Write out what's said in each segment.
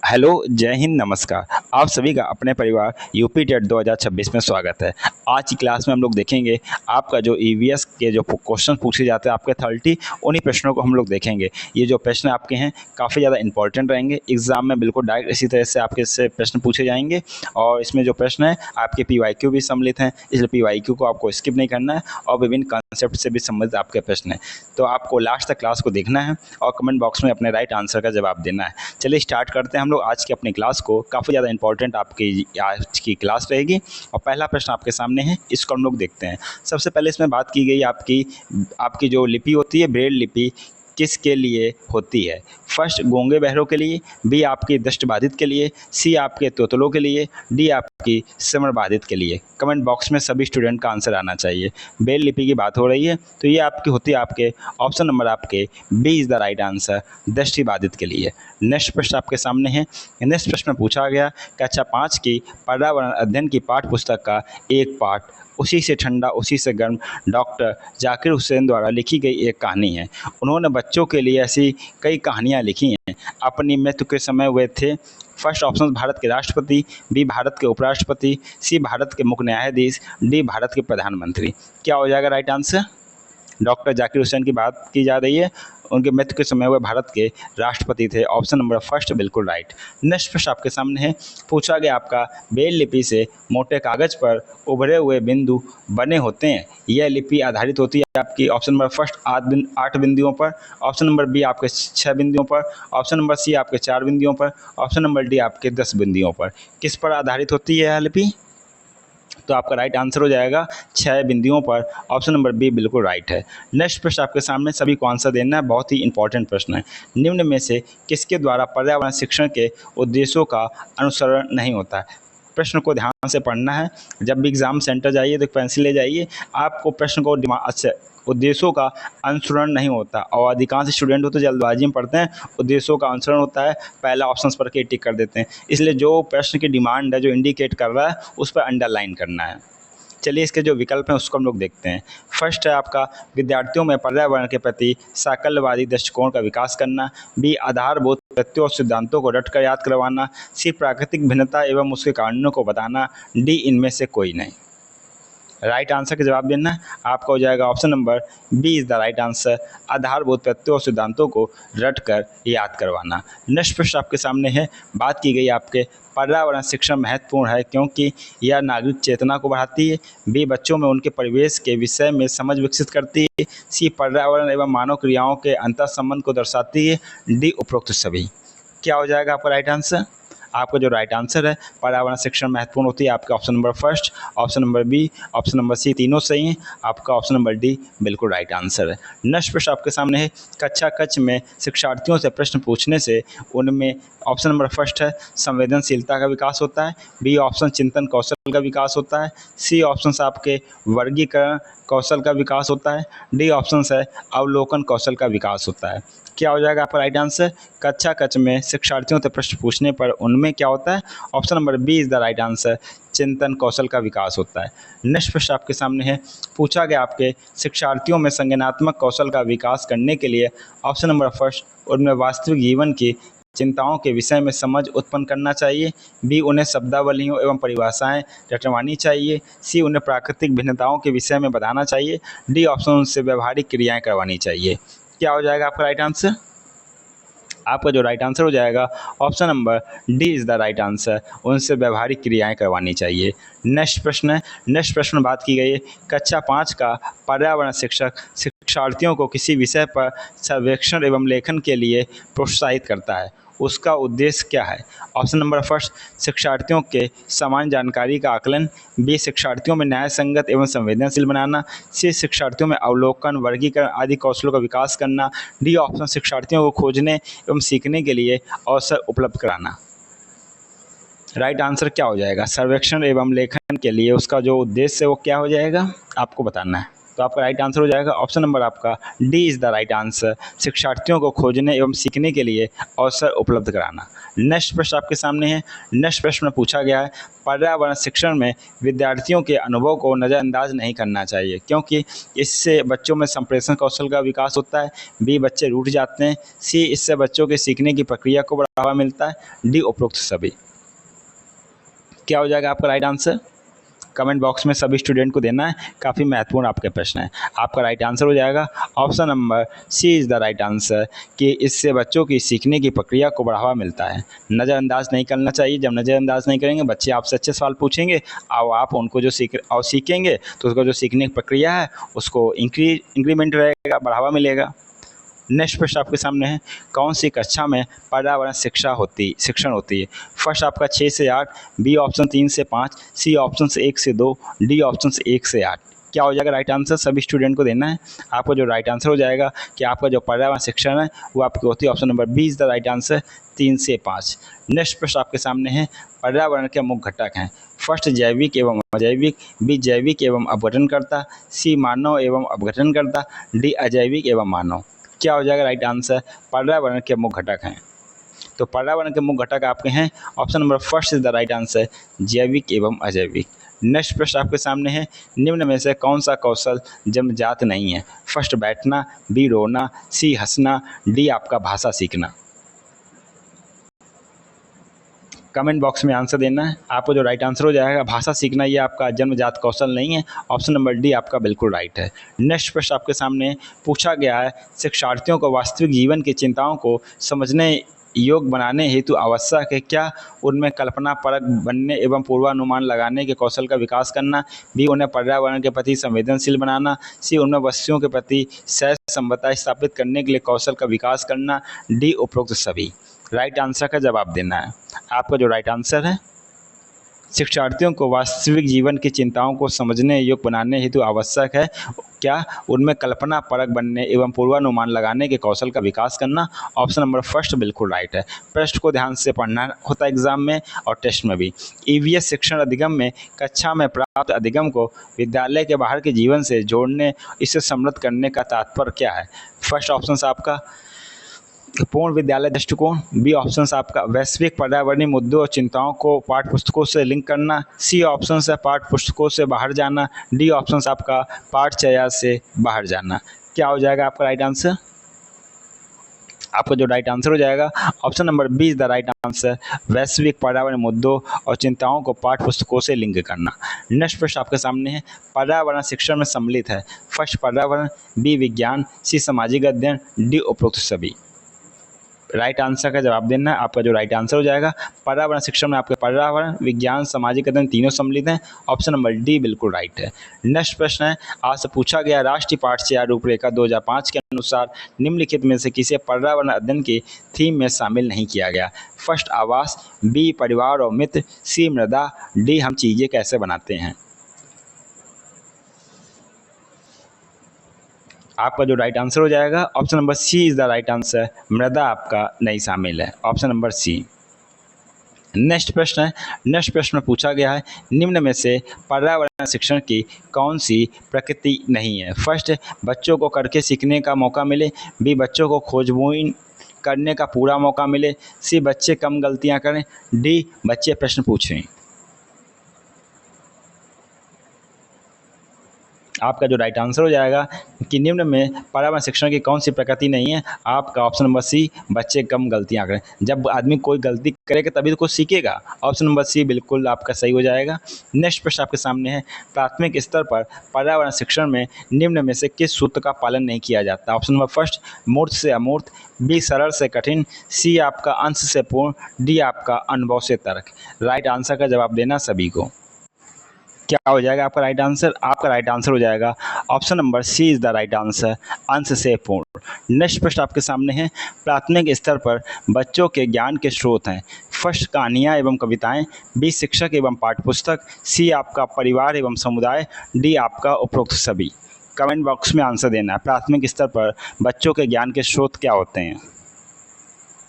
Hello, जय हिंद, नमस्कार। आप सभी का अपने परिवार यूपी टेट 2026 में स्वागत है। आज की क्लास में हम लोग देखेंगे आपका जो ईवीएस के जो क्वेश्चन पूछे जाते हैं आपके 30, उन्हीं प्रश्नों को हम लोग देखेंगे। ये जो प्रश्न आपके हैं काफ़ी ज़्यादा इंपॉर्टेंट रहेंगे एग्जाम में, बिल्कुल डायरेक्ट इसी तरह से आपके से प्रश्न पूछे जाएंगे। और इसमें जो प्रश्न है आपके पीवाईक्यू भी सम्मिलित हैं, इसलिए पीवाईक्यू को आपको स्किप नहीं करना है और विभिन्न कॉन्सेप्ट से भी संबंधित आपके प्रश्न हैं। तो आपको लास्ट तक क्लास को देखना है और कमेंट बॉक्स में अपने राइट आंसर का जवाब देना है। चलिए स्टार्ट करते हैं हम लोग आज की अपनी क्लास को। काफ़ी ज़्यादा इंपॉर्टेंट आपकी आज की क्लास रहेगी और पहला प्रश्न आपके सामने है, इसको हम लोग देखते हैं। सबसे पहले इसमें बात की गई आपकी आपकी जो लिपि होती है, ब्रेल लिपि किसके लिए होती है? फर्स्ट, गूंगे बहरों के लिए, बी आपकी दृष्टिबाधित के लिए, सी आपके तोतलों के लिए, डी आपकी श्रवणबाधित के लिए। कमेंट बॉक्स में सभी स्टूडेंट का आंसर आना चाहिए। ब्रेल लिपि की बात हो रही है तो ये आपकी होती है आपके ऑप्शन नंबर आपके B is the right answer, दृष्टिबाधित के लिए। नेक्स्ट प्रश्न आपके सामने है। नेक्स्ट प्रश्न में पूछा गया कक्षा 5 की पर्यावरण अध्ययन की पाठ्य पुस्तक का एक पाठ उसी से ठंडा उसी से गर्म डॉक्टर जाकिर हुसैन द्वारा लिखी गई एक कहानी है। उन्होंने बच्चों के लिए ऐसी कई कहानियाँ लिखी हैं। अपनी मृत्यु के समय वे थे फर्स्ट ऑप्शन भारत के राष्ट्रपति, बी भारत के उपराष्ट्रपति, सी भारत के मुख्य न्यायाधीश, डी भारत के प्रधानमंत्री। क्या हो जाएगा right answer? Doctor Zakir Hussain की बात की जा रही है। उनके मृत्यु के समय वह भारत के राष्ट्रपति थे। ऑप्शन नंबर फर्स्ट बिल्कुल राइट। नेक्स्ट प्रश्न आपके सामने है। पूछा गया आपका ब्रेल लिपि से मोटे कागज पर उभरे हुए बिंदु बने होते हैं। यह लिपि आधारित होती है आपकी ऑप्शन नंबर फर्स्ट 8 बिंदुओं पर, ऑप्शन नंबर बी आपके 6 बिंदुओं पर, ऑप्शन नंबर सी आपके 4 बिंदुओं पर, ऑप्शन नंबर डी आपके 10 बिंदुओं पर। किस पर आधारित होती है यह लिपि? तो आपका राइट आंसर हो जाएगा 6 बिंदुओं पर। ऑप्शन नंबर बी बिल्कुल राइट है। नेक्स्ट प्रश्न आपके सामने, सभी को आंसर देना है, बहुत ही इंपॉर्टेंट प्रश्न है। निम्न में से किसके द्वारा पर्यावरण शिक्षण के उद्देश्यों का अनुसरण नहीं होता है? प्रश्न को ध्यान से पढ़ना है। जब भी एग्जाम सेंटर जाइए तो पेंसिल ले जाइए। आपको प्रश्न को अच्छा, उद्देश्यों का अनुसरण नहीं होता और अधिकांश स्टूडेंट होते जल्दबाजी में पढ़ते हैं, उद्देश्यों का अनुसरण होता है, पहला ऑप्शन पर के टिक कर देते हैं। इसलिए जो प्रश्न की डिमांड है, जो इंडिकेट कर रहा है, उस पर अंडरलाइन करना है। चलिए इसके जो विकल्प हैं उसको हम लोग देखते हैं। फर्स्ट है आपका विद्यार्थियों में पर्यावरण के प्रति साकल्यवादी दृष्टिकोण का विकास करना, बी आधारभूत तथ्यों और सिद्धांतों को रटकर याद करवाना, सी प्राकृतिक भिन्नता एवं उसके कारणों को बताना, डी इनमें से कोई नहीं। राइट आंसर का जवाब देना है। आपका हो जाएगा option number B is the right answer, आधारभूत तथ्यों और सिद्धांतों को रटकर याद करवाना। नेक्स्ट प्रश्न आपके सामने है। बात की गई आपके पर्यावरण शिक्षण महत्वपूर्ण है क्योंकि यह नागरिक चेतना को बढ़ाती है, बी बच्चों में उनके परिवेश के विषय में समझ विकसित करती है, सी पर्यावरण एवं मानव क्रियाओं के अंतर संबंध को दर्शाती है, डी उपरोक्त सभी। क्या हो जाएगा आपका राइट आंसर? आपका जो राइट आंसर है, पर्यावरण शिक्षण महत्वपूर्ण होती है, आपका option number first, option number B, option number C तीनों सही हैं। आपका ऑप्शन नंबर डी बिल्कुल राइट आंसर है। नेक्स्ट प्रश्न आपके सामने है। कक्षा कक्ष में शिक्षार्थियों से प्रश्न पूछने से उनमें ऑप्शन नंबर फर्स्ट है संवेदनशीलता का विकास होता है, बी ऑप्शन चिंतन कौशल का विकास होता है, सी ऑप्शन आपके वर्गीकरण कौशल का विकास होता है, डी ऑप्शन है अवलोकन कौशल का विकास होता है। क्या हो जाएगा आपका राइट आंसर? कक्षा कक्ष में शिक्षार्थियों से प्रश्न पूछने पर उनमें क्या होता है? Option number B is the right answer, चिंतन कौशल का विकास होता है। नेक्स्ट प्रश्न आपके सामने है। पूछा गया आपके शिक्षार्थियों में संज्ञानात्मक कौशल का विकास करने के लिए ऑप्शन नंबर फर्स्ट उनमें वास्तविक जीवन की चिंताओं के विषय में समझ उत्पन्न करना चाहिए, बी उन्हें शब्दावलियों एवं परिभाषाएं रटवानी चाहिए, सी उन्हें प्राकृतिक भिन्नताओं के विषय में बताना चाहिए, डी ऑप्शन उनसे व्यवहारिक क्रियाएं करवानी चाहिए। क्या हो जाएगा आपका राइट आंसर? आपका जो राइट आंसर हो जाएगा option number D is the right answer, उनसे व्यवहारिक क्रियाएं करवानी चाहिए। नेक्स्ट प्रश्न है। नेक्स्ट प्रश्न में बात की गई है कक्षा 5 का पर्यावरण शिक्षक शिक्षार्थियों को किसी विषय पर सर्वेक्षण एवं लेखन के लिए प्रोत्साहित करता है, उसका उद्देश्य क्या है? ऑप्शन नंबर फर्स्ट शिक्षार्थियों के समान जानकारी का आकलन, बी शिक्षार्थियों में न्याय संगत एवं संवेदनशील बनाना, सी शिक्षार्थियों में अवलोकन वर्गीकरण आदि कौशलों का विकास करना, डी ऑप्शन शिक्षार्थियों को खोजने एवं सीखने के लिए अवसर उपलब्ध कराना। राइट आंसर क्या हो जाएगा? सर्वेक्षण एवं लेखन के लिए उसका जो उद्देश्य है वो क्या हो जाएगा, आपको बताना है। तो आपका राइट आंसर हो जाएगा ऑप्शन नंबर आपका D is the right answer, शिक्षार्थियों को खोजने एवं सीखने के लिए अवसर उपलब्ध कराना। नेक्स्ट प्रश्न आपके सामने है। नेक्स्ट प्रश्न में पूछा गया है, पर्यावरण शिक्षण में विद्यार्थियों के अनुभव को नज़रअंदाज नहीं करना चाहिए क्योंकि इससे बच्चों में संप्रेषण कौशल का विकास होता है, बी बच्चे रूठ जाते हैं, सी इससे बच्चों के सीखने की प्रक्रिया को बढ़ावा मिलता है, डी उपरोक्त सभी। क्या हो जाएगा आपका राइट आंसर? कमेंट बॉक्स में सभी स्टूडेंट को देना है, काफ़ी महत्वपूर्ण आपके प्रश्न है। आपका राइट आंसर हो जाएगा option number C is the right answer कि इससे बच्चों की सीखने की प्रक्रिया को बढ़ावा मिलता है। नज़रअंदाज नहीं करना चाहिए, जब नज़रअंदाज नहीं करेंगे बच्चे आपसे अच्छे सवाल पूछेंगे और आप उनको जो सीखेंगे तो उसका जो सीखने की प्रक्रिया है उसको इंक्रीमेंट रहेगा, बढ़ावा मिलेगा। नेक्स्ट प्रश्न आपके सामने है, कौन सी कक्षा में पर्यावरण शिक्षण होती है? फर्स्ट आपका 6 से 8, बी ऑप्शन 3 से 5, सी ऑप्शन 1 से 2, डी ऑप्शन 1 से 8। क्या हो जाएगा राइट आंसर? सभी स्टूडेंट को देना है। आपको जो राइट आंसर हो जाएगा कि आपका जो पर्यावरण शिक्षण है वो आपकी होती है option number B is the right answer, 3 से 5। नेक्स्ट प्रश्न आपके सामने है, पर्यावरण के मुख्य घटक हैं। फर्स्ट जैविक एवं अजैविक, बी जैविक एवं अपघटनकर्ता, सी मानव एवं अपघटनकर्ता, डी अजैविक एवं मानव। क्या हो जाएगा राइट आंसर? पर्यावरण के मुख्य घटक हैं। तो पर्यावरण के मुख्य घटक आपके हैं option number first is the right answer, जैविक एवं अजैविक। नेक्स्ट प्रश्न आपके सामने है, निम्न में से कौन सा कौशल जन्मजात नहीं है? फर्स्ट बैठना, बी रोना, सी हंसना, डी आपका भाषा सीखना। कमेंट बॉक्स में आंसर देना है। आपको जो राइट आंसर हो जाएगा भाषा सीखना, ये आपका जन्मजात कौशल नहीं है, ऑप्शन नंबर डी आपका बिल्कुल राइट है। नेक्स्ट प्रश्न आपके सामने पूछा गया है, शिक्षार्थियों को वास्तविक जीवन की चिंताओं को समझने योग बनाने हेतु आवश्यक है क्या? उनमें कल्पना परक बनने एवं पूर्वानुमान लगाने के कौशल का विकास करना, बी उन्हें पर्यावरण के प्रति संवेदनशील बनाना, सी उनमें वस्तुओं के प्रति सहसंबद्धता स्थापित करने के लिए कौशल का विकास करना, डी उपरोक्त सभी। राइट आंसर का जवाब देना है। आपका जो राइट आंसर है, शिक्षार्थियों को वास्तविक जीवन की चिंताओं को समझने योग्य बनाने हेतु आवश्यक है क्या? उनमें कल्पना परक बनने एवं पूर्वानुमान लगाने के कौशल का विकास करना, ऑप्शन नंबर फर्स्ट बिल्कुल राइट है। प्रश्न को ध्यान से पढ़ना होता है एग्जाम में और टेस्ट में भी। ईवीएस शिक्षण अधिगम में कक्षा में प्राप्त अधिगम को विद्यालय के बाहर के जीवन से जोड़ने, इसे समृद्ध करने का तात्पर्य क्या है? फर्स्ट ऑप्शन आपका पूर्ण विद्यालय दृष्टिकोण, बी ऑप्शन आपका वैश्विक पर्यावरणीय मुद्दों और चिंताओं को पाठ्य पुस्तकों से लिंक करना, सी ऑप्शन है पाठ्य पुस्तकों से बाहर जाना, डी ऑप्शन आपका पाठचर्या से बाहर जाना। क्या हो जाएगा आपका राइट आंसर? आपका जो राइट आंसर हो जाएगा option number B is the right answer, वैश्विक पर्यावरण मुद्दों और चिंताओं को पाठ्य पुस्तकों से लिंक करना। नेक्स्ट प्रश्न आपके सामने है, पर्यावरण शिक्षण में सम्मिलित है। फर्स्ट पर्यावरण, बी विज्ञान, सी सामाजिक अध्ययन, डी उपरोक्त सभी। राइट आंसर का जवाब देना है। आपका जो राइट आंसर हो जाएगा, पर्यावरण शिक्षण में आपके पर्यावरण, विज्ञान, सामाजिक अध्ययन तीनों सम्मिलित हैं, ऑप्शन नंबर डी बिल्कुल राइट है। नेक्स्ट प्रश्न है, आज से पूछा गया, राष्ट्रीय पाठ्यचर्या रूपरेखा 2005 के अनुसार निम्नलिखित में से किसे पर्यावरण अध्ययन की थीम में शामिल नहीं किया गया? फर्स्ट आवास, बी परिवार और मित्र, सी मृदा, डी हम चीज़ें कैसे बनाते हैं। आपका जो राइट आंसर हो जाएगा option number C is the right answer, मृदा आपका नहीं शामिल है, ऑप्शन नंबर सी। नेक्स्ट प्रश्न है, नेक्स्ट प्रश्न में पूछा गया है, निम्न में से पर्यावरण शिक्षण की कौन सी प्रकृति नहीं है? फर्स्ट, बच्चों को करके सीखने का मौका मिले, बी बच्चों को खोजबीन करने का पूरा मौका मिले, सी बच्चे कम गलतियां करें, डी बच्चे प्रश्न पूछें। आपका जो राइट आंसर हो जाएगा कि निम्न में पर्यावरण शिक्षण की कौन सी प्रकृति नहीं है? आपका ऑप्शन नंबर सी, बच्चे कम गलतियां करें। जब आदमी कोई गलती करेगा तभी तो कुछ सीखेगा, ऑप्शन नंबर सी बिल्कुल आपका सही हो जाएगा। नेक्स्ट प्रश्न आपके सामने है, प्राथमिक स्तर पर पर्यावरण शिक्षण में निम्न में से किस सूत्र का पालन नहीं किया जाता? ऑप्शन नंबर फर्स्ट, मूर्त से अमूर्त, बी सरल से कठिन, सी आपका अंश से पूर्ण, डी आपका अनुभव से तर्क। राइट आंसर का जवाब देना सभी को। क्या हो जाएगा आपका राइट आंसर? आपका राइट आंसर हो जाएगा option number C is the right answer, अंश से पूर्ण। नेक्स्ट प्रश्न आपके सामने है, प्राथमिक स्तर पर बच्चों के ज्ञान के स्रोत हैं। फर्स्ट कहानियाँ एवं कविताएं, बी शिक्षक एवं पाठ्यपुस्तक, सी आपका परिवार एवं समुदाय, डी आपका उपरोक्त सभी। कमेंट बॉक्स में आंसर देना है। प्राथमिक स्तर पर बच्चों के ज्ञान के स्रोत क्या होते हैं?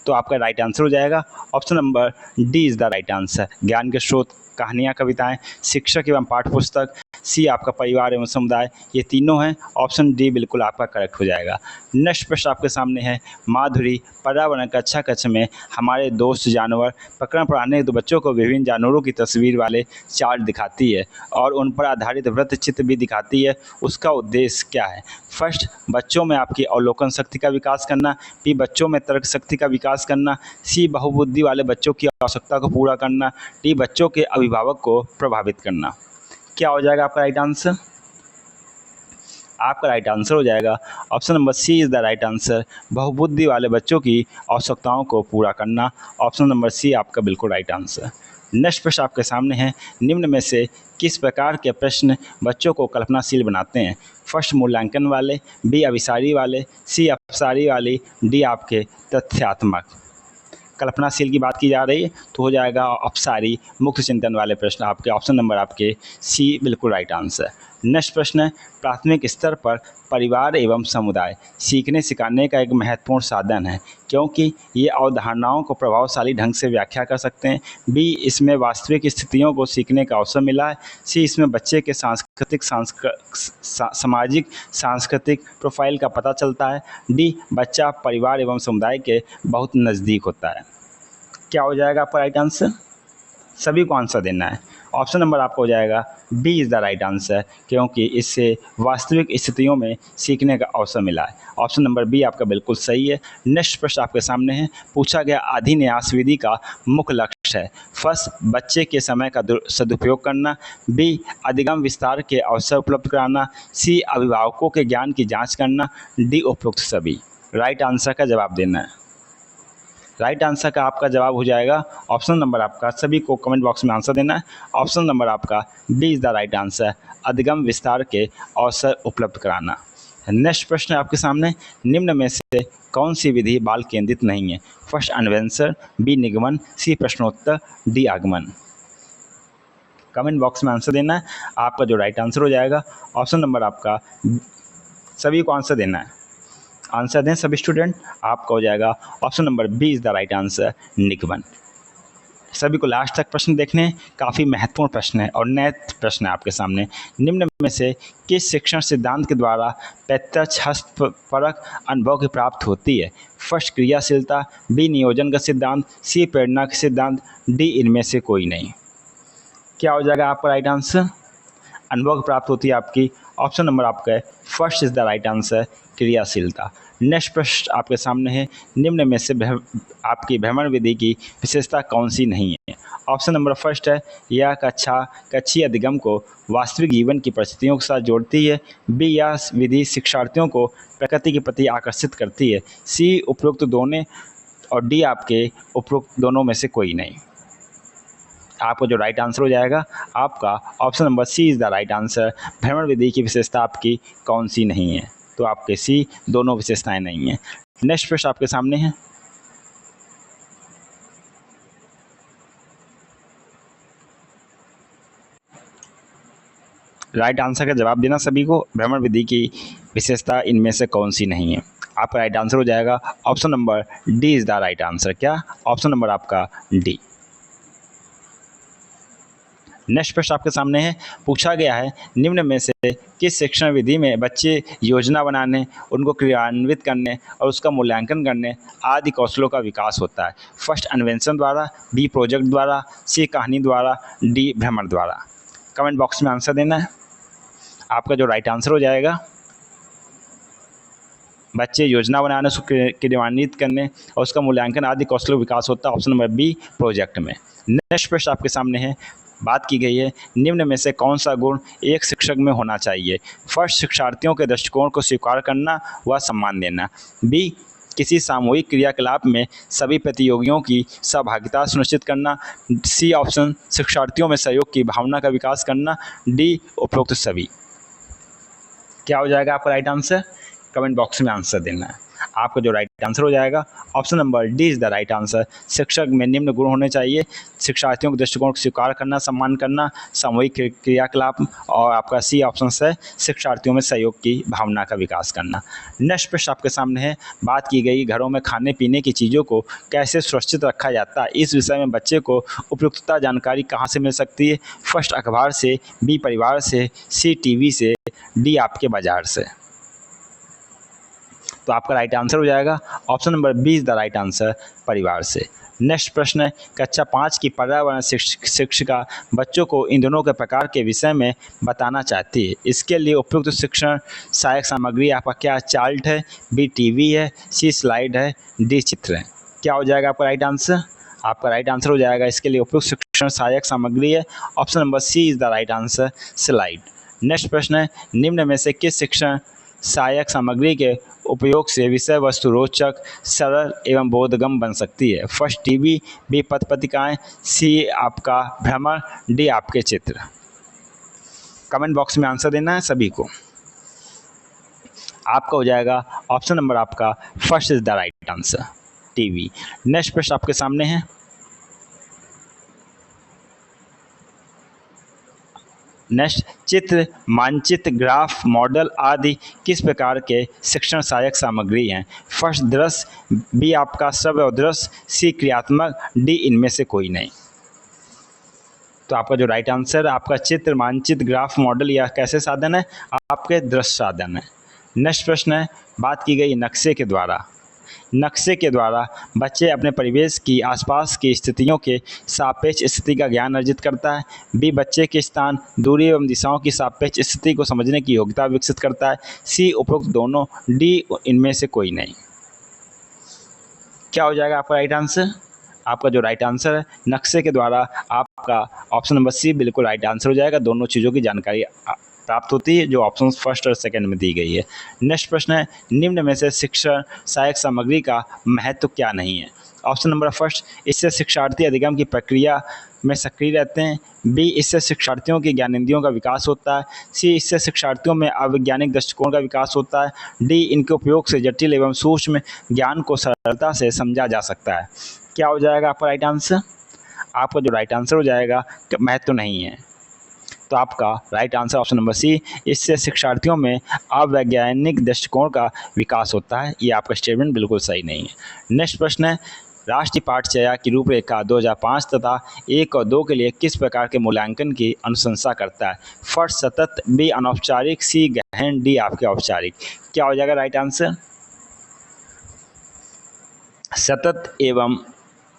तो आपका राइट आंसर हो जाएगा option number D is the right answer, ज्ञान के स्रोत कहानियाँ कविताएं, शिक्षक एवं पाठ्यपुस्तक, सी आपका परिवार एवं समुदाय, ये तीनों हैं। ऑप्शन डी बिल्कुल आपका करेक्ट हो जाएगा। नेक्स्ट प्रश्न आपके सामने है, माधुरी पर्यावरण कक्षा कक्ष में हमारे दोस्त जानवर प्रकरण पढ़ाने हेतु बच्चों को विभिन्न जानवरों की तस्वीर वाले चार्ट दिखाती है और उन पर आधारित वृत्त चित्र भी दिखाती है। उसका उद्देश्य क्या है? फर्स्ट, बच्चों में आपकी अवलोकन शक्ति का विकास करना। बी, बच्चों में तर्क शक्ति का विकास करना। सी, बहुबुद्धि वाले बच्चों की आवश्यकता को पूरा करना। डी, बच्चों के अभिभावक को प्रभावित करना। क्या हो जाएगा आपका राइट आंसर? आपका राइट आंसर हो जाएगा option number C is the right answer, बहुबुद्धि वाले बच्चों की आवश्यकताओं को पूरा करना। ऑप्शन नंबर सी आपका बिल्कुल राइट आंसर। नेक्स्ट प्रश्न आपके सामने है, निम्न में से किस प्रकार के प्रश्न बच्चों को कल्पनाशील बनाते हैं? फर्स्ट, मूल्यांकन वाले। बी, अभिसारी वाले। सी, अपसारी वाली। डी, आपके तथ्यात्मक। कल्पनाशील की बात की जा रही है तो हो जाएगा अपसारी, मुक्त चिंतन वाले प्रश्न आपके। ऑप्शन नंबर आपके सी बिल्कुल राइट आंसर। नेक्स्ट प्रश्न है, प्राथमिक स्तर पर परिवार एवं समुदाय सीखने सिखाने का एक महत्वपूर्ण साधन है क्योंकि ये अवधारणाओं को प्रभावशाली ढंग से व्याख्या कर सकते हैं। बी, इसमें वास्तविक स्थितियों को सीखने का अवसर मिला है। सी, इसमें बच्चे के सामाजिक सांस्कृतिक प्रोफाइल का पता चलता है। डी, बच्चा परिवार एवं समुदाय के बहुत नज़दीक होता है। क्या हो जाएगा आपका राइट आंसर? सभी को आंसर देना है। ऑप्शन नंबर आपका हो जाएगा B is the right answer क्योंकि इससे वास्तविक स्थितियों में सीखने का अवसर मिला है। ऑप्शन नंबर बी आपका बिल्कुल सही है। नेक्स्ट प्रश्न आपके सामने है, पूछा गया अधिन्यास विधि का मुख्य लक्ष्य है। फर्स्ट, बच्चे के समय का सदुपयोग करना। बी, अधिगम विस्तार के अवसर उपलब्ध कराना। सी, अभिभावकों के ज्ञान की जाँच करना। डी, उपरोक्त सभी। राइट आंसर का जवाब देना है। राइट आंसर का आपका जवाब हो जाएगा ऑप्शन नंबर आपका, सभी को कमेंट बॉक्स में आंसर देना है। ऑप्शन नंबर आपका B is the right answer, अधिगम विस्तार के अवसर उपलब्ध कराना। नेक्स्ट प्रश्न आपके सामने, निम्न में से कौन सी विधि बाल केंद्रित नहीं है? फर्स्ट, अन्वेषण। बी, निगमन। सी, प्रश्नोत्तर। डी, आगमन। कमेंट बॉक्स में आंसर देना है। आपका जो राइट आंसर हो जाएगा ऑप्शन नंबर आपका, सभी को आंसर देना है। आंसर दें सभी स्टूडेंट। आपका हो जाएगा option number B is the right answer, निगमन। सभी को लास्ट तक प्रश्न देखने, काफ़ी महत्वपूर्ण प्रश्न है और नए प्रश्न है आपके सामने। निम्न में से किस शिक्षण सिद्धांत के द्वारा प्रत्यक्ष हस्तपरक अनुभव की प्राप्त होती है? फर्स्ट, क्रियाशीलता। बी, नियोजन का सिद्धांत। सी, प्रेरणा का सिद्धांत। डी, इनमें से कोई नहीं। क्या हो जाएगा आपका राइट आंसर? अनुभव प्राप्त होती है आपकी। ऑप्शन नंबर आपका है first is the right answer, क्रियाशीलता। नेक्स्ट प्रश्न आपके सामने है, निम्न में से आपकी भ्रमण विधि की विशेषता कौन सी नहीं है? ऑप्शन नंबर फर्स्ट है, यह कक्षीय अधिगम को वास्तविक जीवन की परिस्थितियों के साथ जोड़ती है। बी, यह विधि शिक्षार्थियों को प्रकृति के प्रति आकर्षित करती है। सी, उपरोक्त दोनों। और डी, आपके उपरोक्त दोनों में से कोई नहीं। आपको जो राइट आंसर हो जाएगा आपका option number C is the right answer, भ्रमण विधि की विशेषता आपकी कौन सी नहीं है? तो आपके सी दोनों विशेषताएं नहीं हैं। नेक्स्ट प्रश्न आपके सामने है, राइट आंसर का जवाब देना सभी को, भ्रमण विधि की विशेषता इनमें से कौन सी नहीं है? आपका राइट आंसर हो जाएगा option number D is the right answer. क्या? ऑप्शन नंबर आपका डी। नेक्स्ट प्रश्न आपके सामने है, पूछा गया है, निम्न में से किस शिक्षण विधि में बच्चे योजना बनाने, उनको क्रियान्वित करने और उसका मूल्यांकन करने आदि कौशलों का विकास होता है? फर्स्ट, अन्वेषण द्वारा। बी, प्रोजेक्ट द्वारा। सी, कहानी द्वारा। डी, भ्रमण द्वारा। कमेंट बॉक्स में आंसर देना है। आपका जो राइट आंसर हो जाएगा, बच्चे योजना बनाने, उसको क्रियान्वित करने और उसका मूल्यांकन आदि कौशलों का विकास होता है ऑप्शन नंबर बी, प्रोजेक्ट में। नेक्स्ट प्रश्न आपके सामने है, बात की गई है, निम्न में से कौन सा गुण एक शिक्षक में होना चाहिए? फर्स्ट, शिक्षार्थियों के दृष्टिकोण को स्वीकार करना व सम्मान देना। बी, किसी सामूहिक क्रियाकलाप में सभी प्रतियोगियों की सहभागिता सुनिश्चित करना। सी ऑप्शन, शिक्षार्थियों में सहयोग की भावना का विकास करना। डी, उपरोक्त सभी। क्या हो जाएगा आपका राइट आंसर? कमेंट बॉक्स में आंसर देना है। आपका जो राइट आंसर हो जाएगा option number D is the right answer. शिक्षक में निम्न गुण होने चाहिए: शिक्षार्थियों के दृष्टिकोण को स्वीकार करना, सम्मान करना, सामूहिक क्रियाकलाप, और आपका सी ऑप्शन है शिक्षार्थियों में सहयोग की भावना का विकास करना। नेक्स्ट प्रश्न आपके सामने है, बात की गई घरों में खाने पीने की चीज़ों को कैसे सुरक्षित रखा जाता है, इस विषय में बच्चे को उपयुक्तता जानकारी कहाँ से मिल सकती है? फर्स्ट अखबार से, बी परिवार से, सी टीवी से, डी आपके बाजार से। तो आपका राइट आंसर हो जाएगा option number B is the right answer, परिवार से। नेक्स्ट प्रश्न है, कक्षा 5 की पर्यावरण शिक्षिका बच्चों को ईंधनों के प्रकार के विषय में बताना चाहती है। इसके लिए उपयुक्त शिक्षण सहायक सामग्री आपका क्या चार्ट है, बी टीवी है, सी स्लाइड है, डी चित्र है। क्या हो जाएगा आपका राइट आंसर? आपका राइट आंसर हो जाएगा इसके लिए उपयुक्त शिक्षण सहायक सामग्री है, option number C is the right answer, slide. Next प्रश्न है, निम्न में से किस शिक्षण सहायक सामग्री के उपयोग से विषय वस्तु रोचक, सरल एवं बोधगम्य बन सकती है? फर्स्ट टीवी, बी पत्र पत्रिकाएँ, सी आपका भ्रमण, डी आपके चित्र। कमेंट बॉक्स में आंसर देना है सभी को। आपका हो जाएगा ऑप्शन नंबर आपका first is the right answer, TV. Next प्रश्न आपके सामने है, नेक्स्ट, चित्र, मानचित्र, ग्राफ, मॉडल आदि किस प्रकार के शिक्षण सहायक सामग्री हैं? फर्स्ट दृश्य, बी आपका श्रव्य और दृश्य, सी क्रियात्मक, डी इनमें से कोई नहीं। तो आपका जो राइट आंसर आपका चित्र, मानचित्र, ग्राफ, मॉडल या कैसे साधन है? आपके दृश्य साधन है। नेक्स्ट प्रश्न है, बात की गई नक्शे के द्वारा, नक्शे के द्वारा बच्चे अपने परिवेश की आसपास की स्थितियों के सापेक्ष स्थिति का ज्ञान अर्जित करता है। बी बच्चे के स्थान, दूरी एवं दिशाओं की सापेक्ष स्थिति को समझने की योग्यता विकसित करता है। सी उपरोक्त दोनों, डी इनमें से कोई नहीं। क्या हो जाएगा आपका राइट आंसर? आपका जो राइट आंसर है नक्शे के द्वारा आपका ऑप्शन नंबर सी बिल्कुल राइट आंसर हो जाएगा। दोनों चीज़ों की जानकारी प्राप्त होती है जो ऑप्शन फर्स्ट और सेकंड में दी गई है। नेक्स्ट प्रश्न है, निम्न में से शिक्षण सहायक सामग्री का महत्व क्या नहीं है? ऑप्शन नंबर फर्स्ट, इससे शिक्षार्थी अधिगम की प्रक्रिया में सक्रिय रहते हैं। बी, इससे शिक्षार्थियों की ज्ञानेंद्रियों का विकास होता है। सी, इससे शिक्षार्थियों में अवैज्ञानिक दृष्टिकोण का विकास होता है। डी, इनके उपयोग से जटिल एवं सूक्ष्म ज्ञान को सरलता से समझा जा सकता है। क्या हो जाएगा आपका राइट आंसर? आपका जो राइट आंसर हो जाएगा महत्व नहीं है। तो आपका right answer option number C, इससे शिक्षार्थियों में अवैज्ञानिक दृष्टिकोण का विकास होता है। ये आपका स्टेटमेंट बिल्कुल सही नहीं है। नेक्स्ट प्रश्न है, राष्ट्रीय पाठचर्या की रूपरेखा 2005 तथा 1 और 2 के लिए किस प्रकार के मूल्यांकन की अनुशंसा करता है? फर्स्ट सतत, बी अनौपचारिक, सी गहन, डी आपके औपचारिक। क्या हो जाएगा राइट आंसर? सतत एवं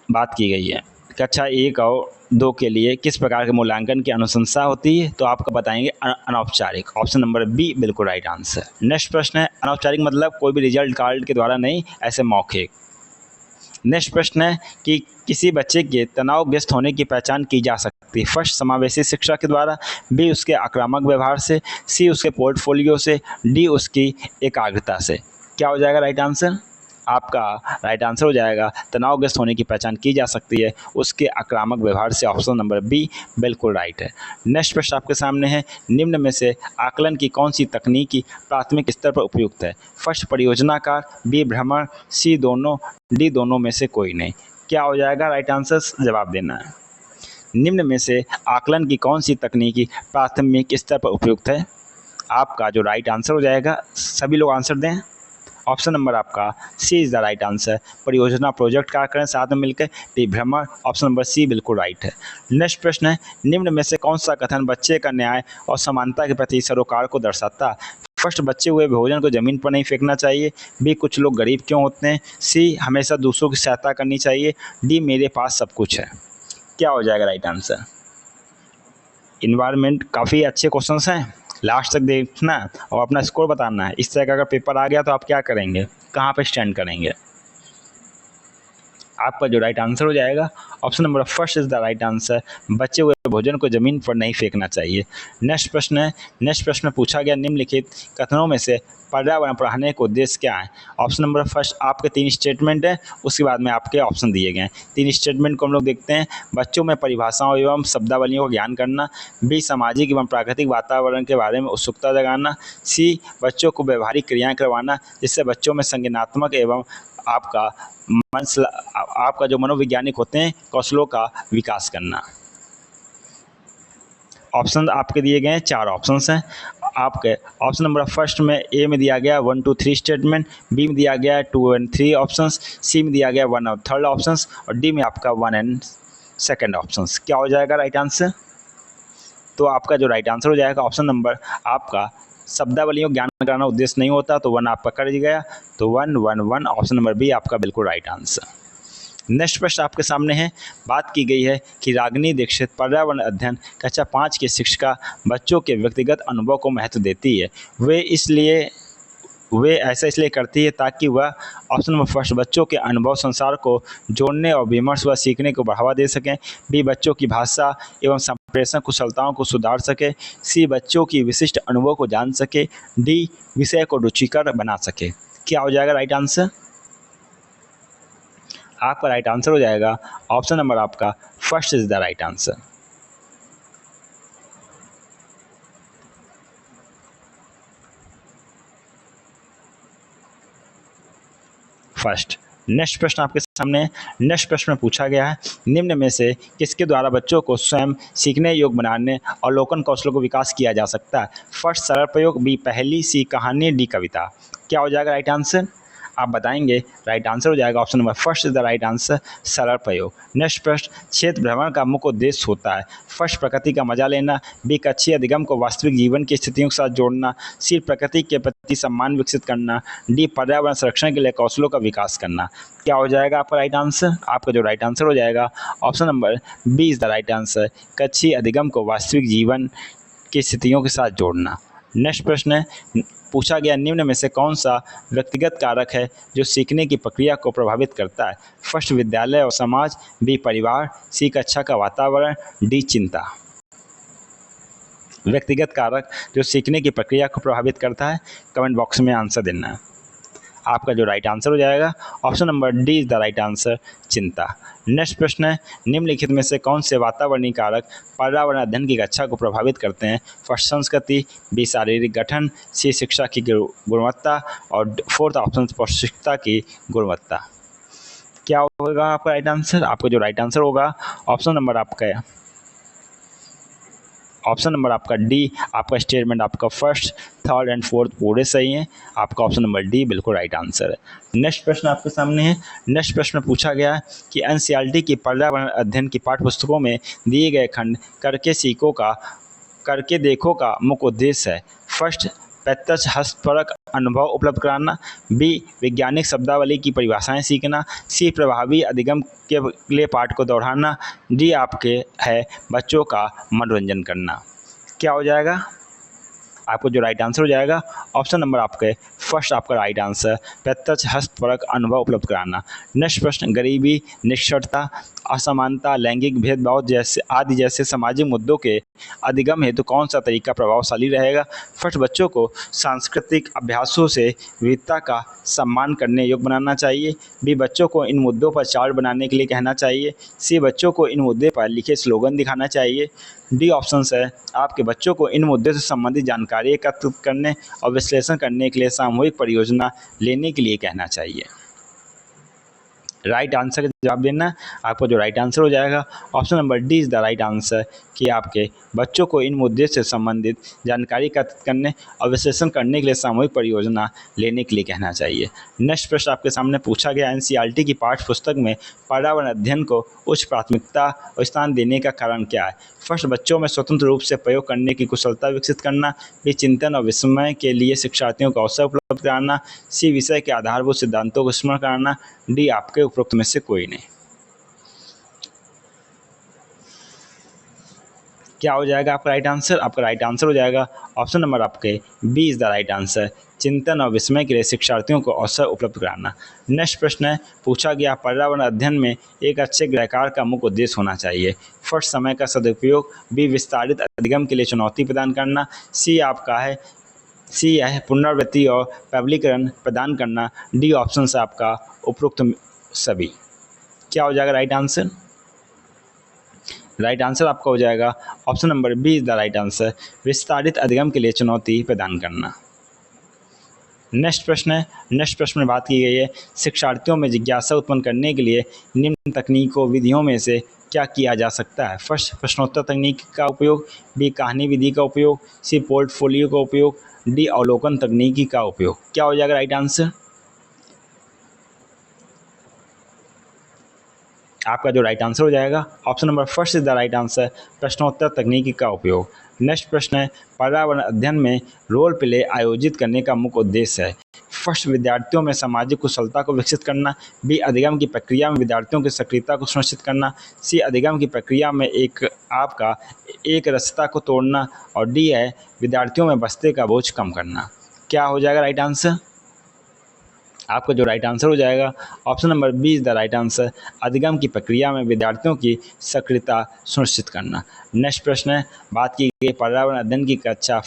बात की गई है कक्षा 1 और 2 के लिए किस प्रकार के मूल्यांकन की अनुशंसा होती है? तो आपको बताएंगे अनौपचारिक, ऑप्शन नंबर बी बिल्कुल राइट आंसर। नेक्स्ट प्रश्न है, अनौपचारिक मतलब कोई भी रिजल्ट कार्ड के द्वारा नहीं, ऐसे मौखिक। नेक्स्ट प्रश्न है कि किसी बच्चे के तनावग्रस्त होने की पहचान की जा सकती है। फर्स्ट, समावेशी शिक्षा के द्वारा, बी उसके आक्रामक व्यवहार से, सी उसके पोर्टफोलियो से, डी उसकी एकाग्रता से। क्या हो जाएगा राइट आंसर? आपका राइट आंसर हो जाएगा तनावग्रस्त होने की पहचान की जा सकती है उसके आक्रामक व्यवहार से, ऑप्शन नंबर बी बिल्कुल राइट है। नेक्स्ट प्रश्न आपके सामने है, निम्न में से आकलन की कौन सी तकनीकी प्राथमिक स्तर पर उपयुक्त है? फर्स्ट परियोजनाकार, बी भ्रमण, सी दोनों, डी दोनों में से कोई नहीं। क्या हो जाएगा राइट आंसर? जवाब देना है। निम्न में से आकलन की कौन सी तकनीकी प्राथमिक स्तर पर उपयुक्त है? आपका जो राइट आंसर हो जाएगा, सभी लोग आंसर दें। ऑप्शन नंबर आपका C is the right answer, परियोजना प्रोजेक्ट कार्य करें साथ में मिलकर, बी भ्रमण, ऑप्शन नंबर सी बिल्कुल राइट है। नेक्स्ट प्रश्न है, निम्न में से कौन सा कथन बच्चे का न्याय और समानता के प्रति सरोकार को दर्शाता है? फर्स्ट, बचे हुए भोजन को ज़मीन पर नहीं फेंकना चाहिए। बी, कुछ लोग गरीब क्यों होते हैं। सी, हमेशा दूसरों की सहायता करनी चाहिए। डी, मेरे पास सब कुछ है। क्या हो जाएगा राइट आंसर? इन्वायरमेंट काफ़ी अच्छे क्वेश्चंस हैं, लास्ट तक देखना और अपना स्कोर बताना है। इस तरह का अगर पेपर आ गया तो आप क्या करेंगे, कहाँ पे स्टैंड करेंगे? आपका जो राइट आंसर हो जाएगा option number first is the right answer, बचे हुए भोजन को जमीन पर नहीं फेंकना चाहिए। नेक्स्ट प्रश्न है, नेक्स्ट प्रश्न में पूछा गया निम्नलिखित कथनों में से पर्यावरण पढ़ाने का उद्देश्य क्या है। ऑप्शन नंबर फर्स्ट आपके 3 स्टेटमेंट है, उसके बाद में आपके ऑप्शन दिए गए हैं। 3 स्टेटमेंट को हम लोग देखते हैं। बच्चों में परिभाषाओं एवं शब्दावलियों का ज्ञान करना, बी सामाजिक एवं प्राकृतिक वातावरण के बारे में उत्सुकता जगाना, सी बच्चों को व्यवहारिक क्रियाएं करवाना जिससे बच्चों में संज्ञानात्मक एवं आपका आपका जो मनोवैज्ञानिक होते हैं कौशलों का विकास करना। ऑप्शन आपके दिए गए हैं, 4 ऑप्शंस हैं आपके। ऑप्शन नंबर फर्स्ट में ए में दिया गया 1 2 3 स्टेटमेंट, बी में दिया गया 2 एंड 3 ऑप्शंस, सी में दिया गया 1 और 3rd ऑप्शंस और डी में आपका 1 एंड 2nd ऑप्शंस। क्या हो जाएगा राइट आंसर? तो आपका जो राइट आंसर हो जाएगा ऑप्शन नंबर आपका शब्दावलियों ज्ञान कराना उद्देश्य नहीं होता, तो 1 आपका कर गया, तो 1 1 1 ऑप्शन नंबर बी आपका बिल्कुल राइट आंसर। नेक्स्ट प्रश्न आपके सामने है। बात की गई है कि रागिनी दीक्षित पर्यावरण अध्ययन कक्षा 5 की शिक्षिका बच्चों के व्यक्तिगत अनुभव को महत्व देती है। वे ऐसा इसलिए करती है ताकि वह ऑप्शन नंबर फर्स्ट बच्चों के अनुभव संसार को जोड़ने और विमर्श व सीखने को बढ़ावा दे सकें, बी बच्चों की भाषा एवं संप्रेषण कुशलताओं को सुधार सके, सी बच्चों की विशिष्ट अनुभव को जान सके, डी विषय को रुचिकर बना सके। क्या हो जाएगा राइट आंसर? आपका राइट आंसर हो जाएगा ऑप्शन नंबर आपका first is the right answer. First. Next प्रश्न आपके सामने है। नेक्स्ट प्रश्न में पूछा गया है निम्न में से किसके द्वारा बच्चों को स्वयं सीखने योग्य बनाने और अवलोकन कौशलों को विकास किया जा सकता है। फर्स्ट सरल प्रयोग, बी पहेली, सी कहानी, डी कविता। क्या हो जाएगा राइट आंसर? आप बताएंगे। राइट आंसर हो जाएगा option number first is the right answer, सरल प्रयोग। नेक्स्ट प्रश्न, क्षेत्र भ्रमण का मुख्य उद्देश्य होता है। फर्स्ट प्रकृति का मजा लेना, बी कच्छी अधिगम को वास्तविक जीवन की स्थितियों के साथ जोड़ना, सी प्रकृति के प्रति सम्मान विकसित करना, डी पर्यावरण संरक्षण के लिए कौशलों का विकास करना। क्या हो जाएगा आपका राइट आंसर? आपका जो राइट आंसर हो जाएगा option number B is the right answer, कच्छी अधिगम को वास्तविक जीवन की स्थितियों के साथ जोड़ना। नेक्स्ट प्रश्न है पूछा गया निम्न में से कौन सा व्यक्तिगत कारक है जो सीखने की प्रक्रिया को प्रभावित करता है। फर्स्ट विद्यालय और समाज, बी परिवार, सी कक्षा का वातावरण, डी चिंता। व्यक्तिगत कारक जो सीखने की प्रक्रिया को प्रभावित करता है, कमेंट बॉक्स में आंसर देना है। आपका जो राइट आंसर हो जाएगा option number D is the right answer, चिंता। नेक्स्ट प्रश्न है निम्नलिखित में से कौन से वातावरणीय कारक पर्यावरण अध्ययन की कक्षा को प्रभावित करते हैं। फर्स्ट संस्कृति, बी शारीरिक गठन, सी शिक्षा की गुणवत्ता और 4th ऑप्शन पौष्टिकता की गुणवत्ता। क्या होगा आपका राइट आंसर? आपका जो राइट आंसर होगा ऑप्शन नंबर आपका डी, आपका स्टेटमेंट आपका फर्स्ट 3rd एंड 4th पूरे सही हैं। आपका ऑप्शन नंबर डी बिल्कुल राइट आंसर है। नेक्स्ट प्रश्न आपके सामने है। नेक्स्ट प्रश्न में पूछा गया कि एनसीईआरटी की पर्यावरण अध्ययन की पाठ्यपुस्तकों में दिए गए खंड करके देखो का मुख्य उद्देश्य है। फर्स्ट प्रत्यक्ष हस्तपरक अनुभव उपलब्ध कराना, बी वैज्ञानिक शब्दावली की परिभाषाएं सीखना, सी प्रभावी अधिगम के लिए पाठ को दोहराना, डी आपके है बच्चों का मनोरंजन करना। क्या हो जाएगा? आपको जो राइट आंसर हो जाएगा ऑप्शन नंबर आपके फर्स्ट आपका राइट आंसर, प्रत्यक्ष हस्तपरक अनुभव उपलब्ध कराना। नेक्स्ट प्रश्न, गरीबी, निष्ठता, असमानता, लैंगिक भेदभाव जैसे सामाजिक मुद्दों के अधिगम हेतु कौन सा तरीका प्रभावशाली रहेगा। फर्स्ट बच्चों को सांस्कृतिक अभ्यासों से विविधता का सम्मान करने योग्य बनाना चाहिए, बी बच्चों को इन मुद्दों पर चार्ट बनाने के लिए कहना चाहिए, सी बच्चों को इन मुद्दे पर लिखे स्लोगन दिखाना चाहिए, डी ऑप्शन है आपके बच्चों को इन मुद्दों से संबंधित जानकारी एकत्रित करने और विश्लेषण करने के लिए सामूहिक परियोजना लेने के लिए कहना चाहिए। राइट आंसर का जवाब देना। आपको जो राइट आंसर हो जाएगा option number D is the right answer कि आपके बच्चों को इन मुद्दे से संबंधित जानकारी एकत्रित करने और विश्लेषण करने के लिए सामूहिक परियोजना लेने के लिए कहना चाहिए। नेक्स्ट प्रश्न आपके सामने पूछा गया एनसीईआरटी की पाठ्य पुस्तक में पर्यावरण अध्ययन को उच्च प्राथमिकता और स्थान देने का कारण क्या है। फर्स्ट बच्चों में स्वतंत्र रूप से प्रयोग करने की कुशलता विकसित करना, बी चिंतन और विस्मय के लिए शिक्षार्थियों को अवसर उपलब्ध कराना, सी विषय के आधारभूत सिद्धांतों को स्मरण कराना, डी आपके उपरोक्त में से कोई नहीं। क्या हो जाएगा आपका राइट आंसर? आपका राइट आंसर हो जाएगा ऑप्शन नंबर आपके B is the right answer, चिंतन और विस्मय के लिए शिक्षार्थियों को अवसर उपलब्ध कराना। नेक्स्ट प्रश्न है, पूछा गया पर्यावरण अध्ययन में एक अच्छे गृहकार का मुख्य उद्देश्य होना चाहिए। फर्स्ट, समय का सदुपयोग, बी विस्तारित अधिगम के लिए चुनौती प्रदान करना, सी है पुनरावृत्ति और प्रबलीकरण प्रदान करना, डी ऑप्शन से आपका उपरोक्त सभी। क्या हो जाएगा राइट आंसर? राइट आंसर आपका हो जाएगा option number B is the right answer, विस्तारित अधिगम के लिए चुनौती प्रदान करना। नेक्स्ट प्रश्न है, नेक्स्ट प्रश्न में बात की गई है शिक्षार्थियों में जिज्ञासा उत्पन्न करने के लिए निम्न तकनीकों विधियों में से क्या किया जा सकता है। फर्स्ट, प्रश्नोत्तर तकनीक का उपयोग, बी कहानी विधि का उपयोग, सी पोर्टफोलियो का उपयोग, डी अवलोकन तकनीकी का उपयोग। क्या हो जाएगा राइट आंसर? आपका जो राइट आंसर हो जाएगा option number first is the right answer, प्रश्नोत्तर तकनीकी का उपयोग। नेक्स्ट प्रश्न है, पर्यावरण अध्ययन में रोल प्ले आयोजित करने का मुख्य उद्देश्य है। फर्स्ट, विद्यार्थियों में सामाजिक कुशलता को विकसित करना, बी अधिगम की प्रक्रिया में विद्यार्थियों की सक्रियता को सुनिश्चित करना, सी अधिगम की प्रक्रिया में एक रसता को तोड़ना, और डी है विद्यार्थियों में बस्ते का बोझ कम करना। क्या हो जाएगा राइट आंसर? आपका जो राइट आंसर हो जाएगा option number B is the right answer, अधिगम की प्रक्रिया में विद्यार्थियों की सक्रियता सुनिश्चित करना। नेक्स्ट प्रश्न है, बात की गई पर्यावरण अध्ययन की कक्षा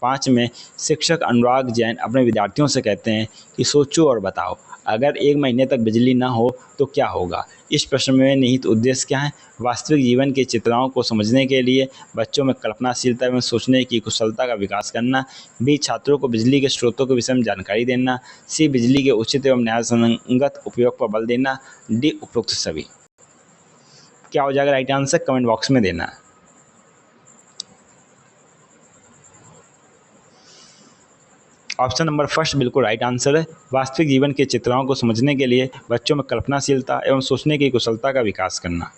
5 में शिक्षक अनुराग जैन अपने विद्यार्थियों से कहते हैं कि सोचो और बताओ, अगर 1 महीने तक बिजली न हो तो क्या होगा। इस प्रश्न में निहित उद्देश्य क्या है? वास्तविक जीवन की चित्राओं को समझने के लिए बच्चों में कल्पनाशीलता एवं सोचने की कुशलता का विकास करना, बी छात्रों को बिजली के स्रोतों के विषय में जानकारी देना, सी बिजली के उचित एवं न्यायसंगत उपयोग पर बल देना, डी उपरोक्त सभी। क्या हो जाएगा राइट आंसर? कमेंट बॉक्स में देना। ऑप्शन नंबर फर्स्ट बिल्कुल राइट आंसर है, वास्तविक जीवन के चित्राओं को समझने के लिए बच्चों में कल्पनाशीलता एवं सोचने की कुशलता का विकास करना।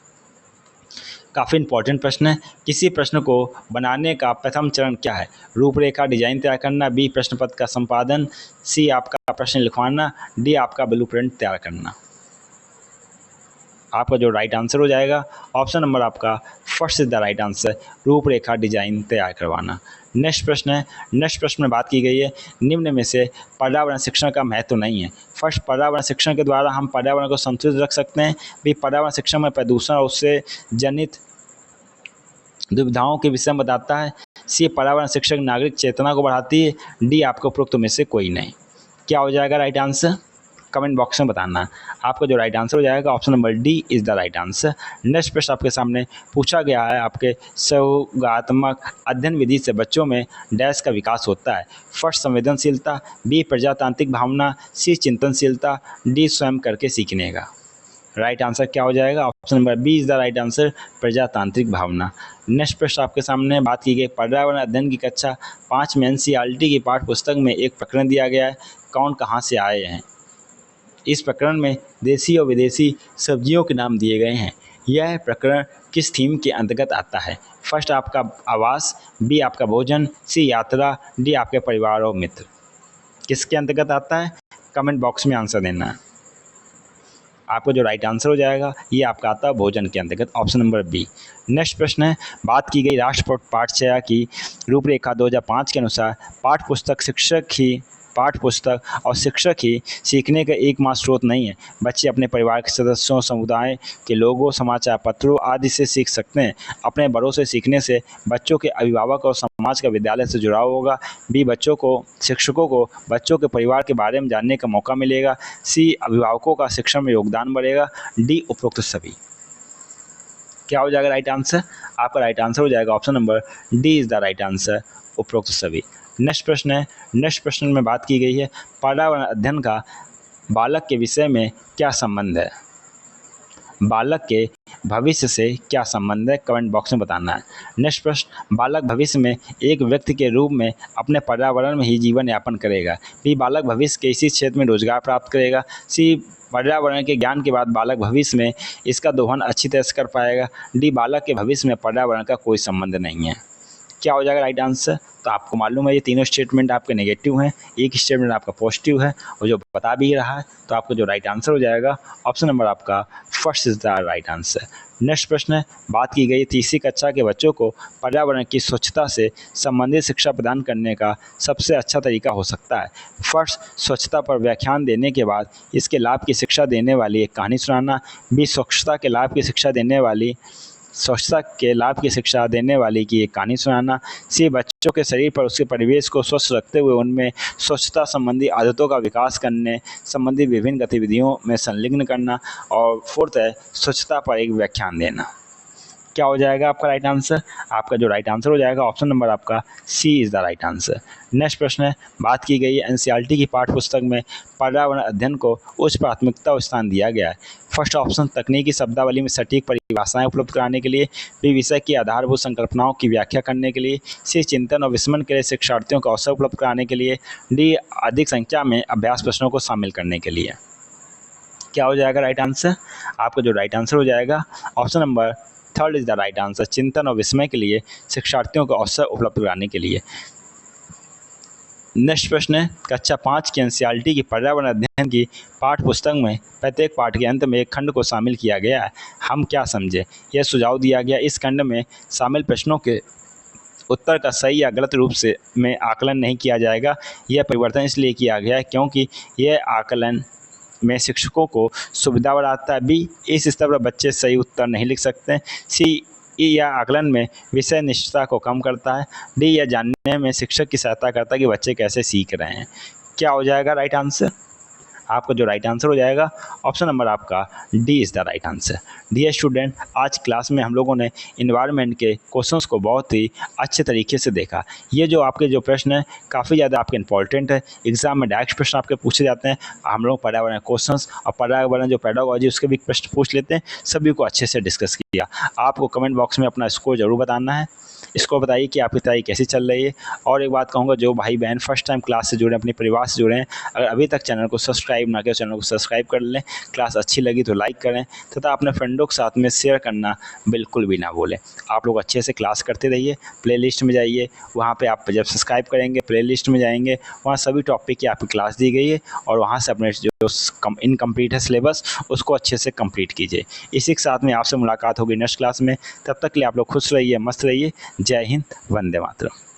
काफ़ी इंपॉर्टेंट प्रश्न है। किसी प्रश्न को बनाने का प्रथम चरण क्या है? रूपरेखा डिजाइन तैयार करना, बी प्रश्न पत्र का संपादन, सी आपका प्रश्न लिखवाना, डी आपका ब्लूप्रिंट तैयार करना। आपका जो राइट आंसर हो जाएगा ऑप्शन नंबर आपका first is the right answer, रूपरेखा डिजाइन तैयार करवाना। नेक्स्ट प्रश्न है, नेक्स्ट प्रश्न में बात की गई है निम्न में से पर्यावरण शिक्षण का महत्व नहीं है। फर्स्ट, पर्यावरण शिक्षण के द्वारा हम पर्यावरण को संतुलित रख सकते हैं, बी पर्यावरण शिक्षण में प्रदूषण और उससे जनित दुविधाओं के विषय में बताता है, सी पर्यावरण शिक्षक नागरिक चेतना को बढ़ाती है, डी आपको उपरोक्त में से कोई नहीं। क्या हो जाएगा राइट आंसर? कमेंट बॉक्स में बताना। आपका जो राइट आंसर हो जाएगा option number D is the right answer. Next प्रश्न आपके सामने पूछा गया है, आपके सहयोगात्मक अध्ययन विधि से बच्चों में डैश का विकास होता है। फर्स्ट, संवेदनशीलता, बी प्रजातांत्रिक भावना, सी चिंतनशीलता, डी स्वयं करके सीखने का। राइट आंसर क्या हो जाएगा? Option number B is the right answer, प्रजातांत्रिक भावना। नेक्स्ट प्रश्न आपके सामने बात की गई पर्यावरण अध्ययन की कक्षा 5 में एनसीईआरटी की पाठ्य पुस्तक में एक प्रकरण दिया गया है, कौन कहाँ से आए हैं। इस प्रकरण में देसी और विदेशी सब्जियों के नाम दिए गए हैं। यह प्रकरण किस थीम के अंतर्गत आता है? फर्स्ट आपका आवास, बी आपका भोजन, सी यात्रा, डी आपके परिवार और मित्र। किसके अंतर्गत आता है? कमेंट बॉक्स में आंसर देना है। आपको जो राइट आंसर हो जाएगा ये आपका आता है भोजन के अंतर्गत, ऑप्शन नंबर बी। नेक्स्ट प्रश्न है, बात की गई राष्ट्रीय पाठ्यचर्या की रूपरेखा 2005 के अनुसार पाठ्य पुस्तक और शिक्षक ही सीखने का एकमात्र स्रोत नहीं है। बच्चे अपने परिवार के सदस्यों, समुदाय के लोगों, समाचार पत्रों आदि से सीख सकते हैं। अपने बड़ों से सीखने से बच्चों के अभिभावक और समाज का विद्यालय से जुड़ाव होगा। बी शिक्षकों को बच्चों के परिवार के बारे में जानने का मौका मिलेगा। सी अभिभावकों का शिक्षण में योगदान बढ़ेगा। डी उपरोक्त सभी। क्या हो जाएगा राइट आंसर? आपका राइट आंसर हो जाएगा option number D is the right answer, उपरोक्त सभी। नेक्स्ट प्रश्न है, नेक्स्ट प्रश्न में बात की गई है पर्यावरण अध्ययन का बालक के विषय में क्या संबंध है। बालक के भविष्य से क्या संबंध है? कमेंट बॉक्स में बताना है। नेक्स्ट प्रश्न, बालक भविष्य में एक व्यक्ति के रूप में अपने पर्यावरण में ही जीवन यापन करेगा। बी बालक भविष्य के इसी क्षेत्र में रोजगार प्राप्त करेगा। सी पर्यावरण के ज्ञान के बाद बालक भविष्य में इसका दोहन अच्छी तरह से कर पाएगा। डी बालक के भविष्य में पर्यावरण का कोई संबंध नहीं है। क्या हो जाएगा राइट आंसर? तो आपको मालूम है ये तीनों स्टेटमेंट आपके नेगेटिव हैं, एक स्टेटमेंट आपका पॉजिटिव है और जो बता भी रहा है, तो आपको जो राइट आंसर हो जाएगा ऑप्शन नंबर आपका first is the right answer. Next प्रश्न है, बात की गई तीसरी कक्षा के बच्चों को पर्यावरण की स्वच्छता से संबंधित शिक्षा प्रदान करने का सबसे अच्छा तरीका हो सकता है। फर्स्ट, स्वच्छता पर व्याख्यान देने के बाद इसके लाभ की शिक्षा देने वाली एक कहानी सुनाना। बी, स्वच्छता के लाभ की शिक्षा देने वाली की एक कहानी सुनाना। सी, बच्चों के शरीर पर उसके परिवेश को स्वच्छ रखते हुए उनमें स्वच्छता संबंधी आदतों का विकास करने संबंधी विभिन्न गतिविधियों में संलग्न करना। और फोर्थ है, स्वच्छता पर एक व्याख्यान देना। क्या हो जाएगा आपका राइट आंसर? आपका जो राइट आंसर हो जाएगा ऑप्शन नंबर आपका C is the right answer. Next प्रश्न है, बात की गई एनसीईआरटी की पाठ्य पुस्तक में पर्यावरण अध्ययन को उच्च प्राथमिकता और स्थान दिया गया है। फर्स्ट ऑप्शन, तकनीकी शब्दावली में सटीक परिभाषाएं उपलब्ध कराने के लिए। बी, विषय की आधारभूत संकल्पनाओं की व्याख्या करने के लिए। सी, चिंतन और विस्मरण के लिए शिक्षार्थियों को अवसर उपलब्ध कराने के लिए। डी, अधिक संख्या में अभ्यास प्रश्नों को शामिल करने के लिए। क्या हो जाएगा राइट आंसर? आपका जो राइट आंसर हो जाएगा option number third is the right answer, चिंतन और विस्मय के लिए शिक्षार्थियों को अवसर उपलब्ध कराने के लिए। नेक्स्ट प्रश्न है, कक्षा 5 की एनसीईआरटी की पर्यावरण अध्ययन की पाठ्य पुस्तक में प्रत्येक पाठ के अंत में एक खंड को शामिल किया गया है। हम क्या समझे? यह सुझाव दिया गया इस खंड में शामिल प्रश्नों के उत्तर का सही या गलत रूप से में आकलन नहीं किया जाएगा। यह परिवर्तन इसलिए किया गया है क्योंकि यह आकलन में शिक्षकों को सुविधा बढ़ाता है। बी, इस स्तर पर बच्चे सही उत्तर नहीं लिख सकते। सी, या आकलन में विषय निष्ठता को कम करता है। डी, यह जानने में शिक्षक की सहायता करता है कि बच्चे कैसे सीख रहे हैं। क्या हो जाएगा राइट आंसर? आपका जो राइट आंसर हो जाएगा ऑप्शन नंबर आपका D is the right answer. Dear student, आज क्लास में हम लोगों ने इन्वायरमेंट के क्वेश्चंस को बहुत ही अच्छे तरीके से देखा। ये जो आपके जो प्रश्न हैं काफ़ी ज़्यादा आपके इंपॉर्टेंट है, एग्जाम में डायरेक्ट प्रश्न आपके पूछे जाते हैं। हम लोग पर्यावरण क्वेश्चंस और पर्यावरण जो पेडागोजी उसके भी प्रश्न पूछ लेते हैं, सभी को अच्छे से डिस्कस किया। आपको कमेंट बॉक्स में अपना स्कोर ज़रूर बताना है। इसको बताइए कि आपकी तैयारी कैसी चल रही है। और एक बात कहूँगा, जो भाई बहन फर्स्ट टाइम क्लास से जुड़े हैं, अपने परिवार से जुड़े हैं, अगर अभी तक चैनल को सब्सक्राइब ना किया, चैनल को सब्सक्राइब कर लें। क्लास अच्छी लगी तो लाइक करें तथा अपने फ्रेंडों के साथ में शेयर करना बिल्कुल भी ना भूलें। आप लोग अच्छे से क्लास करते रहिए। प्लेलिस्ट में जाइए, वहाँ पे आप जब सब्सक्राइब करेंगे प्लेलिस्ट में जाएंगे, वहाँ सभी टॉपिक की आपकी क्लास दी गई है और वहाँ से अपने जो इनकम्प्लीट है सिलेबस उसको अच्छे से कंप्लीट कीजिए। इसी के साथ में आपसे मुलाकात होगी नेक्स्ट क्लास में। तब तक के लिए आप लोग खुश रहिए, मस्त रहिए। जय हिंद, वंदे मातरम।